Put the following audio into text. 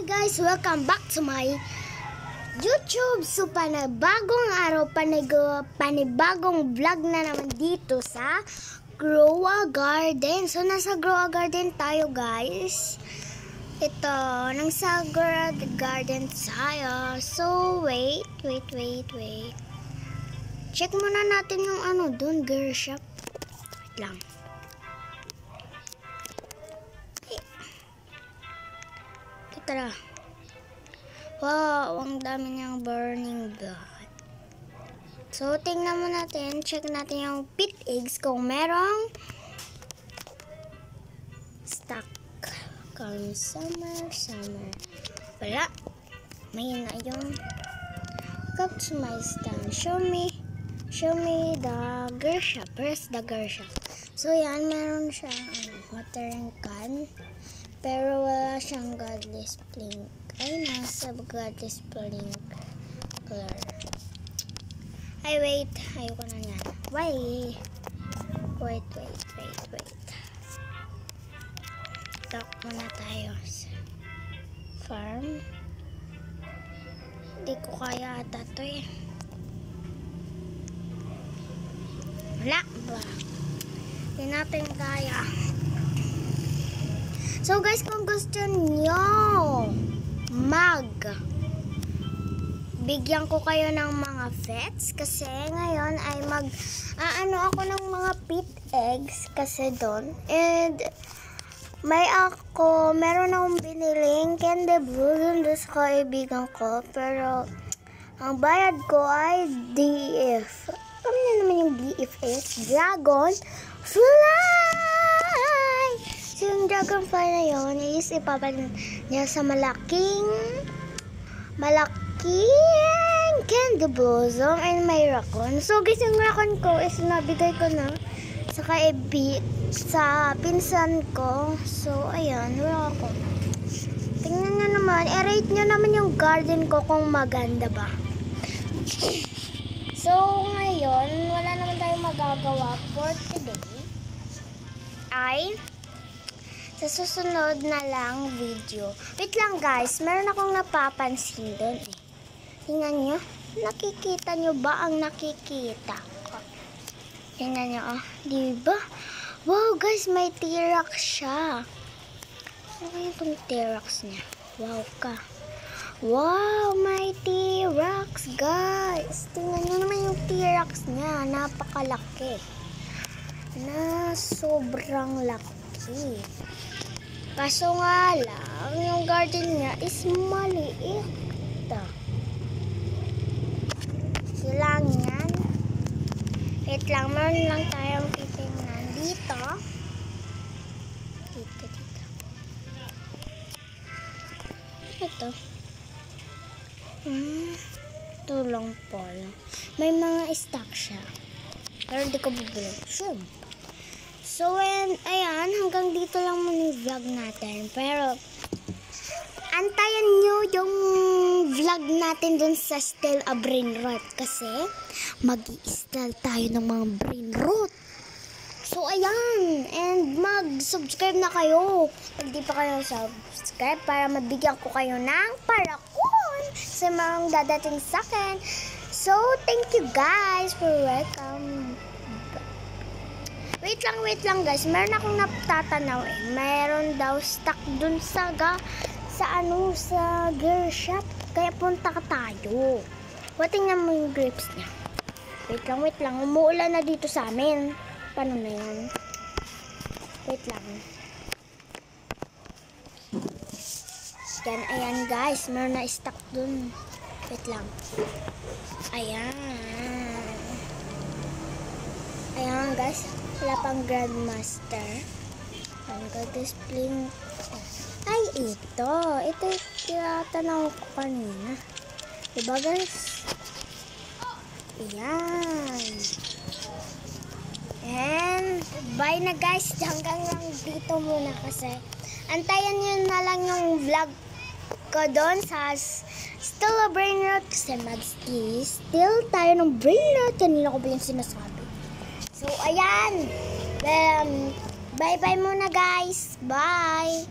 guys, welcome back to my YouTube. So panibagong araw, panibagong vlog na naman dito sa Grow Garden. So nasa Grow Garden tayo guys. Ito, nasa Grow Garden tayo. So wait. Check muna natin yung doon, girl shop. Wait lang. Tara. Wow, ang dami niyang burning blood. So, tingnan mo natin. Check natin yung pit eggs kung merong stock. Come summer. Wala. May na yung come to my stand. Show me the girl shop. Where's the girl shop? So, yan. Meron siyang watering can. Pero wala siyang godless blink. Ay, nasa godless blink color. Ay, wait. Ayoko na yan. Wait. Talk muna tayo sa farm. Hindi ko kaya ata ito eh. Wala ba? Hindi natin kaya. So guys, kung gusto nyo bigyan ko kayo ng mga pets kasi ngayon ay ako ng mga pit eggs kasi doon, and meron akong biniling candy blue doon sa kaibigan ko, pero ang bayad ko ay DF. Ano na naman yung DF is? Dragon Fly! So, yung dragonfly na yun is ipapalit niya sa malaking candy blossom and may raccoon. So, guys, yung raccoon ko is nabigay ko na sa pinsan ko. So, ayan, raccoon. Tingnan nyo naman, i-rate nyo naman yung garden ko kung maganda ba. So, ngayon, wala naman tayong magagawa for today. Sa susunod na lang video. Wait lang guys, meron akong napapansin doon eh. Tingnan nyo, nakikita nyo ba ang nakikita ko? Tingnan nyo, diba? Wow guys, may T-Rex siya. Ano yung T-Rex niya? Wow ka. Wow, may T-Rex guys. Tingnan nyo naman yung T-Rex niya. Napakalaki. Na sobrang laki. Kaso nga lang, yung garden niya is maliit. Silang yan. Wait lang, meron lang tayong titingnan. Dito. Ito. Tulong polo. May mga stock siya. Pero hindi ko bibili. Sure. So, ayan, hanggang dito lang muna yung vlog natin. Pero, antayan nyo yung vlog natin dun sa Still a Brain Rot. Kasi, mag-i-install tayo ng mga brain rot. So, ayan. And, mag-subscribe na kayo. Pag di pa kayo subscribe, para mabigyan ko kayo ng parakon sa mga dadating sa akin. So, thank you guys for welcome. Wait lang guys, meron akong natatanaw eh. Meron daw stock dun sa girl shop. Kaya punta ka tayo. Tingnan mo yung grapes niya. Wait lang. Umuulan na dito sa amin. Paano na yan? Wait lang. Yan, ayan guys. Meron na stock dun. Wait lang. Ayan guys. Wala pang Grandmaster. Ang display. Ay, ito. Ito yung tinatanaw ko kanina. Diba guys? Ayan. And, bye na guys. Hanggang lang dito muna kasi antayan nyo na lang yung vlog ko doon sa Still a Brain Rot kasi mag-still tayo ng brain rot. Kanina ko ba yung sinasabi? So, ayan. Bye-bye muna guys. Bye.